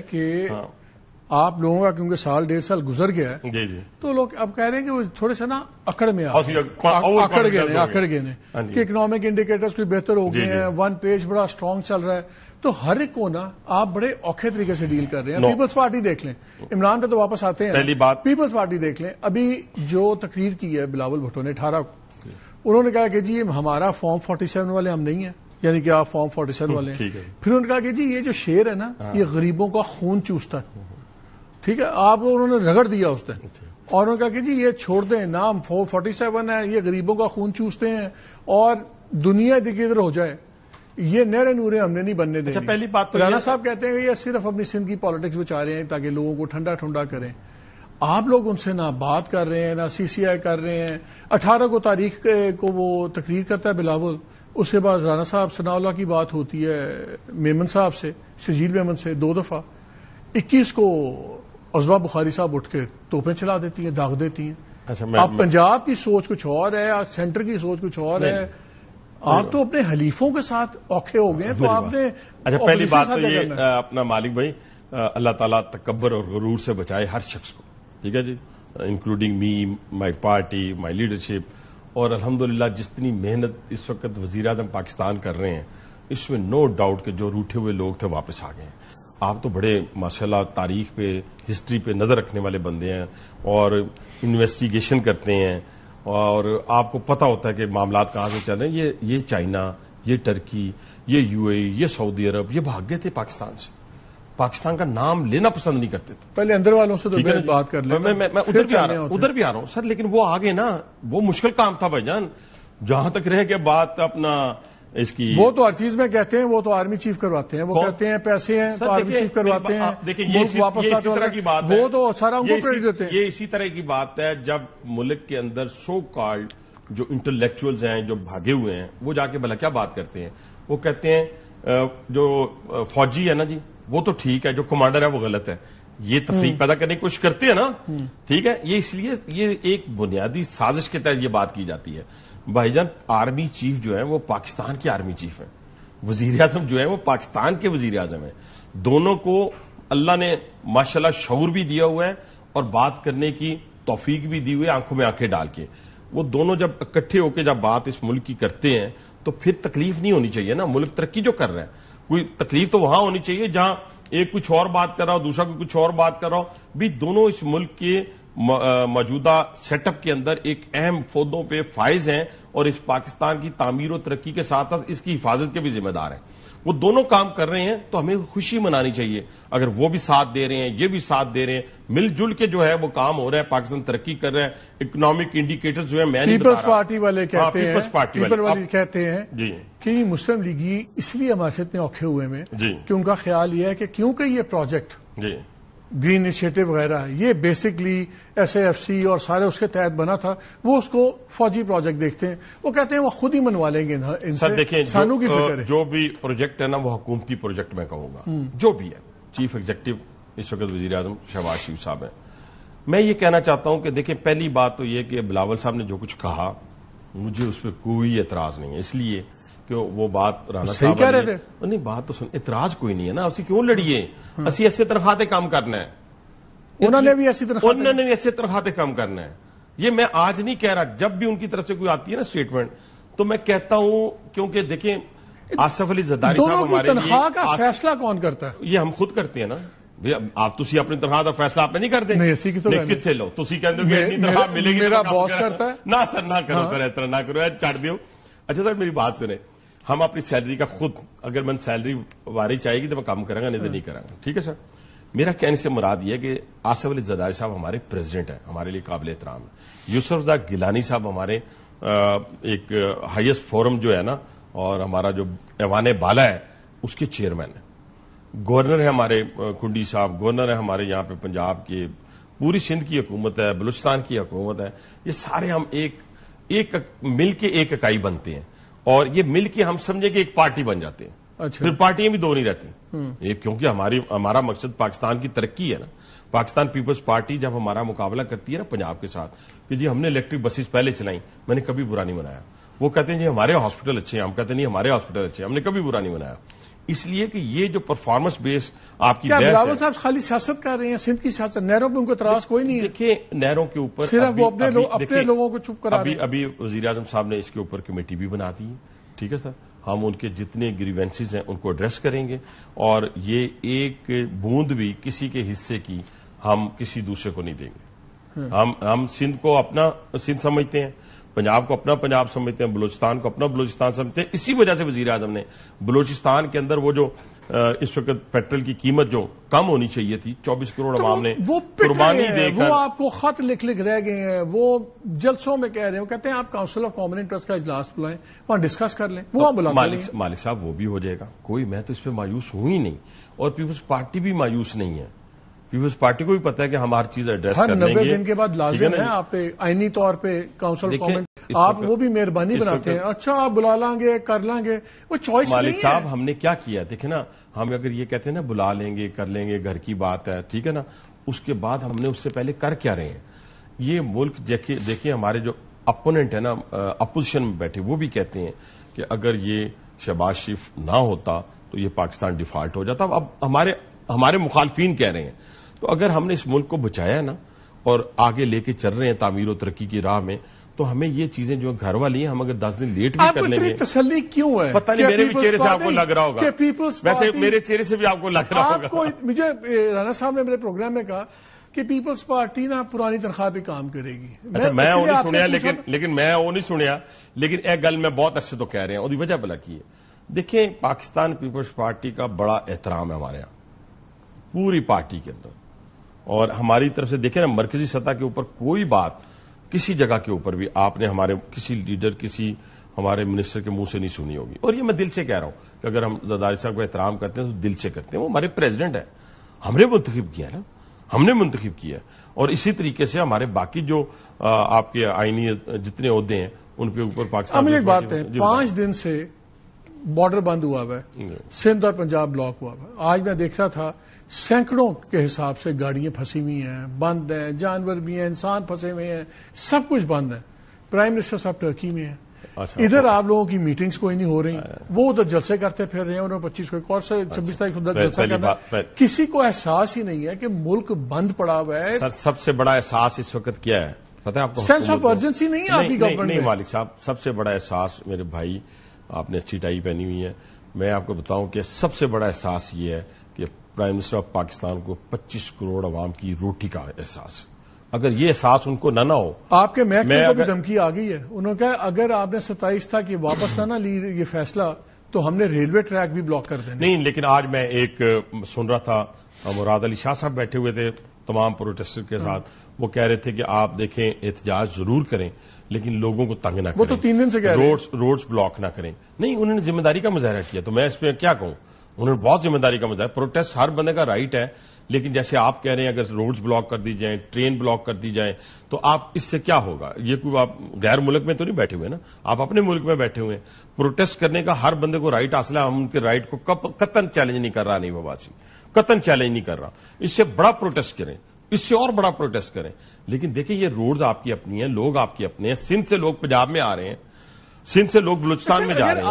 کہ آپ لوگوں کا کیونکہ سال 1.5 سال گزر گیا ہے جی جی تو لوگ اب کہہ رہے ہیں کہ وہ تھوڑے سے نا اکڑ میں اکڑ گئے ہیں کہ اکنامک انڈیکیٹرز کوئی بہتر ہو گئے ہیں, 1 پیج بڑا اسٹرانگ چل رہا ہے. تو ہر ایک کو نا آپ بڑے اوکھے طریقے سے ڈیل کر رہے ہیں. پیپلز پارٹی دیکھ لیں, عمران پہ تو واپس آتے ہیں. پہلی بات پیپلز پارٹی دیکھ لیں, ابھی جو تقریر کی ہے بلاول بھٹو نے 18 کو, انہوں نے کہا کہ جی ہمارا فارم 47 والے ہم نہیں ہیں, یعنی کہ آپ فارم 47 والے ہیں. پھر انہوں نے کہا کہ جی یہ جو شیر ہے نا یہ غریبوں کا خون چوستا ہے. ٹھیک ہے, آپ انہوں نے رگڑ دیا اس دن, اور انہوں نے کہا کہ جی یہ چھوڑ دیں, نام 47 ہے, یہ غریبوں کا خون چوستے ہیں اور دنیا ادھر ہو جائے, یہ نہریں نوریں ہم نے نہیں بننے دیں. پہلی بات رانا صاحب کہتے ہیں کہ یہ صرف اپنی سندھ کی پالیٹکس بچا رہے ہیں تاکہ لوگوں کو ٹھنڈا ٹھنڈا کریں. آپ لوگ ان سے نہ بات کر رہے ہیں نہ CCI کر رہے ہیں. 18 کو تاریخ کو وہ تقریر کرتا ہے بلاول, اس کے بعد رانا صاحب ثناء اللہ کی بات ہوتی ہے میمن صاحب سے, شجیل میمن سے 2 دفعہ. 21 کو عزبہ بخاری صاحب اٹھ کے توپیں چلا دیتی ہیں, داغ دیتی ہیں. اب پنجاب کی سوچ کچھ اور ہے, آج سینٹر کی سوچ کچھ اور ہے. آپ تو اپنے حلیفوں کے ساتھ اوکھے ہو گئے, تو آپ نے پہلی بات تو یہ اپنا مالک بھائی اللہ تعالیٰ تکبر اور غرور سے بچائے ہر شخص کو, ٹھیک ہے جی, انکلوڈنگ می, مائی پارٹی, مائی لیڈرشپ. اور الحمدللہ جتنی محنت اس وقت وزیر اعظم پاکستان کر رہے ہیں اس میں نو ڈاؤٹ کہ جو روٹھے ہوئے لوگ تھے واپس آ گئے ہیں. آپ تو بڑے ماشاءاللہ تاریخ پہ, ہسٹری پہ نظر رکھنے والے بندے ہیں اور انویسٹیگیشن کرتے ہیں, اور آپ کو پتا ہوتا ہے کہ معاملات کہاں سے چل رہے ہیں. یہ چائنا, یہ ٹرکی, یہ UAE, یہ سعودی عرب, یہ بھاگ گئے تھے پاکستان سے, پاکستان کا نام لینا پسند نہیں کرتے تھے. پہلے اندر والوں سے تو بات کر لیں, میں ادھر بھی آ رہا ہوں سر, لیکن وہ آگے نا وہ مشکل کام تھا بھائی جان. جہاں تک رہ کے بات اپنا اس کی, وہ تو ہر چیز میں کہتے ہیں, وہ تو آرمی چیف کرواتے ہیں, وہ کہتے ہیں پیسے ہیں تو آرمی چیف کرواتے ہیں. دیکھیں یہ واپس اسی طرح کی بات ہے, وہ تو سارا ان کو کریڈٹ دیتے ہیں. یہ اسی طرح کی بات ہے جب ملک کے اندر سو کالڈ جو انٹلیکچوئلز ہیں جو بھاگے ہوئے ہیں وہ جا کے بھلا کیا بات کرتے ہیں. وہ کہتے ہیں جو فوجی ہے نا جی وہ تو ٹھیک ہے, جو کمانڈر ہے وہ غلط ہے. یہ تفریق پیدا کرنے کی کوشش کرتے ہیں نا, ٹھیک ہے. یہ اس لیے یہ ایک بنیادی سازش کے تحت یہ بات کی جاتی ہے. بھائی جان آرمی چیف جو ہے وہ پاکستان کے آرمی چیف ہیں, وزیر اعظم جو ہے وہ پاکستان کے وزیر اعظم ہیں. دونوں کو اللہ نے ماشاءاللہ شعور بھی دیا ہوا ہے اور بات کرنے کی توفیق بھی دی ہوئی ہے, آنکھوں میں آنکھیں ڈال کے. وہ دونوں جب اکٹھے ہو کے جب بات اس ملک کی کرتے ہیں تو پھر تکلیف نہیں ہونی چاہیے نا. ملک ترقی جو کر رہا ہے, کوئی تکلیف تو وہاں ہونی چاہیے جہاں ایک کچھ اور بات کر رہا ہو, دوسرا کوئی کچھ اور بات کر رہا ہو. بھی دونوں اس ملک کے موجودہ سیٹ اپ کے اندر ایک اہم فودوں پہ فائز ہیں اور اس پاکستان کی تعمیر و ترقی کے ساتھ ساتھ اس کی حفاظت کے بھی ذمہ دار ہیں. وہ دونوں کام کر رہے ہیں تو ہمیں خوشی منانی چاہیے. اگر وہ بھی ساتھ دے رہے ہیں, یہ بھی ساتھ دے رہے ہیں, مل جل کے جو ہے وہ کام ہو رہا ہے, پاکستان ترقی کر رہا ہے. اکنامک انڈیکیٹرز جو ہے میں نہیں بتا رہا, پیپلز پارٹی والے کہتے ہیں, پیپلز پارٹی والے کہتے ہیں جی کہ مسلم لیگی اس لیے ہمارے سے اتنے اوکھے ہوئے میں جی کہ ان کا خیال یہ ہے کہ کیونکہ یہ پروجیکٹ جی گرین انیشیٹو وغیرہ یہ بیسکلی SAFC اور سارے اس کے تحت بنا تھا, وہ اس کو فوجی پروجیکٹ دیکھتے ہیں. وہ کہتے ہیں وہ خود ہی منوا لیں گے ان سر. دیکھیں سانوں کی فکر ہے. جو بھی پروجیکٹ ہے نا وہ حکومتی پروجیکٹ میں کہوں گا, جو بھی ہے. چیف ایگزیکٹو اس وقت وزیر اعظم شہباز شریف صاحب ہیں. میں یہ کہنا چاہتا ہوں کہ دیکھیں پہلی بات تو یہ کہ بلاول صاحب نے جو کچھ کہا مجھے اس پہ کوئی اعتراض نہیں ہے, اس لیے کہ وہ بات رانا صاحب کہہ رہے تھے. نہیں بات تو سن, اعتراض کوئی نہیں ہے نا, اسی کیوں لڑیے, اسی ایسے تنخواہ کام کرنا ہے. انہوں نے بھی ایسی تنخواہ کم کرنا ہے. یہ میں آج نہیں کہہ رہا, جب بھی ان کی طرف سے کوئی آتی ہے نا اسٹیٹمنٹ تو میں کہتا ہوں, کیونکہ دیکھیں آصف علی زرداری صاحب ہمارے تنخواہ کا فیصلہ کون کرتا ہے؟ یہ ہم خود کرتے ہیں نا. آپ تھی اپنی تنخواہ کا فیصلہ آپ نے نہیں کرتے, کتنے لو تھی کہ تنخواہ ملے گی, میرا باس کرتا ہے. نہ سر نہ کرو سر, اس طرح نہ کرو, چھڑ دیو. اچھا سر میری بات سنیں, ہم اپنی سیلری کا خود اگر میں سیلری واری چاہے گی تو میں کام کروں گا, نہیں تو نہیں کروں گا, ٹھیک ہے سر. میرا کہنے سے مراد یہ کہ آصف علی زرداری صاحب ہمارے پریزیڈنٹ ہیں, ہمارے لیے قابل احترام ہے. یوسف رضا گیلانی صاحب ہمارے ایک ہائیسٹ فورم جو ہے نا اور ہمارا جو ایوان بالا ہے اس کے چیئرمین ہیں. گورنر ہے ہمارے کنڈی صاحب, گورنر ہے ہمارے یہاں پہ پنجاب کے, پوری سندھ کی حکومت ہے, بلوچستان کی حکومت ہے. یہ سارے ہم ایک مل کے ایک اکائی بنتے ہیں اور یہ مل کے ہم سمجھے کہ ایک پارٹی بن جاتے ہیں. پھر پارٹیاں بھی دو نہیں رہتی, کیونکہ ہمارا مقصد پاکستان کی ترقی ہے نا. پاکستان پیپلز پارٹی جب ہمارا مقابلہ کرتی ہے نا پنجاب کے ساتھ کہ جی ہم نے الیکٹرک بسز پہلے چلائیں, میں نے کبھی برا نہیں منایا. وہ کہتے ہیں جی ہمارے ہاسپٹل اچھے ہیں, ہم کہتے ہیں نہیں ہمارے ہاسپٹل اچھے ہیں, ہم نے کبھی برا نہیں منایا. اس لیے کہ یہ جو پرفارمنس بیس آپ کی کیا بحث بلاول ہے، صاحب خالی سیاست کر رہے ہیں؟ سندھ کی سیاست، نہروں پہ ان کو اعتراض کوئی نہیں ہے، دیکھیں نہروں کے اوپر صرف وہ اپنے لوگوں کو چپ کرا رہے ہیں. ابھی وزیر اعظم صاحب نے اس کے اوپر کمیٹی بھی بنا دی ہے، ٹھیک ہے سر. ہم ان کے جتنے گریوینسز ہیں ان کو ایڈریس کریں گے، اور یہ ایک بوند بھی کسی کے حصے کی ہم کسی دوسرے کو نہیں دیں گے. ہم سندھ کو اپنا سندھ سمجھتے ہیں، پنجاب کو اپنا پنجاب سمجھتے ہیں، بلوچستان کو اپنا بلوچستان سمجھتے ہیں. اسی وجہ سے وزیر اعظم نے بلوچستان کے اندر وہ جو اس وقت پیٹرول کی قیمت جو کم ہونی چاہیے تھی 24 کروڑ عوام نے وہ پٹ قربانی رہے دے ہیں، کر، وہ آپ کو خط لکھ رہ گئے ہیں، وہ جلسوں میں کہہ رہے ہیں، وہ کہتے ہیں آپ کاؤنسل آف کامن انٹرسٹ کا اجلاس بلائیں، وہاں ڈسکس کر لیں. وہ بلاتے نہیں ہیں. مالک صاحب وہ بھی ہو جائے گا، کوئی میں تو اس پہ مایوس ہوں ہی نہیں، اور پیپلز پارٹی بھی مایوس نہیں ہے. پیپلز پارٹی کو بھی پتا ہے کہ ہم ہر چیز ایڈریس ہر کر لیں 90 گے. دن کے بعد لازم ہے آپ پہ آئینی طور پہ کاؤنسل آف کامن، آپ وہ بھی مہربانی بناتے ہیں. اچھا آپ بلا لیں گے، کر لیں گے، وہ چوائس نہیں ہے. مالک صاحب ہم نے کیا کیا دیکھیں نا، ہم اگر یہ کہتے ہیں نا بلا لیں گے، کر لیں گے، گھر کی بات ہے، ٹھیک ہے نا، اس کے بعد ہم نے اس سے پہلے کر کیا رہے ہیں. یہ ملک دیکھیں ہمارے جو اپوننٹ ہے نا، اپوزیشن میں بیٹھے، وہ بھی کہتے ہیں کہ اگر یہ شہباز شریف نہ ہوتا تو یہ پاکستان ڈیفالٹ ہو جاتا. اب ہمارے مخالفین کہہ رہے ہیں، تو اگر ہم نے اس ملک کو بچایا ہے نا اور آگے لے کے چل رہے ہیں تعمیر و ترقی کی راہ میں، تو ہمیں یہ چیزیں جو گھر والی ہیں ہم اگر 10 دن لیٹ بھی آپ کر کو لیں اتنی گے. تسلی کیوں ہے؟ پتہ نہیں، میرے بھی چہرے سے آپ کو لگ رہا ہوگا، کہ پیپلز ویسے پارٹی، میرے چہرے سے بھی آپ کو لگ رہا آپ کو ہوگا. مجھے رانا صاحب نے میرے پروگرام میں کہا کہ پیپلز پارٹی نا پرانی تنخواہ پہ کام کرے گی. اچھا میں وہ نہیں سنیا، لیکن میں وہ نہیں سنیا، لیکن ایک گل میں بہت عرصے تو کہہ رہے ہیں، اور وجہ بلا کی ہے. دیکھیں پاکستان پیپلز پارٹی کا بڑا احترام ہے ہمارے یہاں پوری پارٹی کے اندر، اور ہماری طرف سے دیکھیں نا مرکزی سطح کے اوپر کوئی بات کسی جگہ کے اوپر بھی آپ نے ہمارے کسی لیڈر، کسی ہمارے منسٹر کے منہ سے نہیں سنی ہوگی. اور یہ میں دل سے کہہ رہا ہوں کہ اگر ہم زرداری صاحب کو احترام کرتے ہیں تو دل سے کرتے ہیں. وہ ہمارے پریزیڈنٹ ہیں، ہم نے منتخب کیا ہے نا، ہم نے منتخب کیا ہے. اور اسی طریقے سے ہمارے باقی جو آپ کے آئینی جتنے عہدے ہیں ان کے اوپر پاکستان. مجھے ایک بات ہے، 5 دن سے بارڈر بند ہوا ہے، سندھ اور پنجاب بلاک ہوا ہے. آج میں دیکھ رہا تھا سینکڑوں کے حساب سے گاڑیاں پھنسی ہوئی ہیں، بند ہیں، جانور بھی ہیں، انسان پھنسے ہوئے ہیں، سب کچھ بند ہے. پرائم منسٹر صاحب ٹرکی میں ہیں، ادھر آپ لوگوں کی میٹنگز کوئی نہیں ہو رہی، وہ ادھر جلسے کرتے پھر رہے ہیں. انہوں نے 25 کو ایک اور سے 26 تاریخ ادھر جلسہ کرنا. کسی کو احساس ہی نہیں ہے کہ ملک بند پڑا ہوا ہے. سر سب سے بڑا احساس اس وقت کیا ہے پتہ ہے آپ کو؟ سینس آف ارجنسی نہیں ہے آپ کی گورنمنٹ میں. نہیں مالک صاحب، سب سے بڑا احساس میرے بھائی، آپ نے اچھی ٹائی پہنی ہوئی ہے، میں آپ کو بتاؤں کہ سب سے بڑا احساس یہ ہے کہ پرائم منسٹر آف پاکستان کو 25 کروڑ عوام کی روٹی کا احساس ہے. اگر یہ احساس ان کو نہ ہو، آپ کے محکمے کو بھی دھمکی آ گئی ہے. انہوں نے کہا اگر آپ نے 27 تھا کہ واپس نہ لی یہ فیصلہ تو ہم نے ریلوے ٹریک بھی بلاک کر دینا. نہیں، لیکن آج میں ایک سن رہا تھا، مراد علی شاہ صاحب بیٹھے ہوئے تھے تمام پروٹیسٹر کے ساتھ، وہ کہہ رہے تھے کہ آپ دیکھیں احتجاج ضرور کریں لیکن لوگوں کو تنگ نہ کریں. وہ تو 3 دن سے کہہ رہے ہیں روڈز بلاک نہ کریں. نہیں، انہوں نے ذمہ داری کا مظاہرہ کیا تو میں اس پہ کیا کہوں. انہوں نے بہت ذمہ داری کا مظاہرہ. پروٹیسٹ ہر بندے کا رائٹ ہے، لیکن جیسے آپ کہہ رہے ہیں اگر روڈز بلاک کر دی جائیں، ٹرین بلاک کر دی جائیں، تو آپ اس سے کیا ہوگا؟ یہ کوئی آپ غیر ملک میں تو نہیں بیٹھے ہوئے نا، آپ اپنے ملک میں بیٹھے ہوئے ہیں. پروٹیسٹ کرنے کا ہر بندے کو رائٹ حاصل ہے. ہم ان کے رائٹ کو قطعاً چیلنج نہیں کر رہا، نہیں وباسی قطعاً چیلنج نہیں کر رہا. اس سے بڑا پروٹیسٹ کریں، اس سے اور بڑا پروٹیسٹ کریں. لیکن دیکھیں یہ روڈز آپ کی اپنی ہیں، لوگ آپ کے اپنے ہیں. سندھ سے لوگ پنجاب میں آ رہے ہیں، سندھ سے لوگ بلوچستان میں جا رہے ہیں.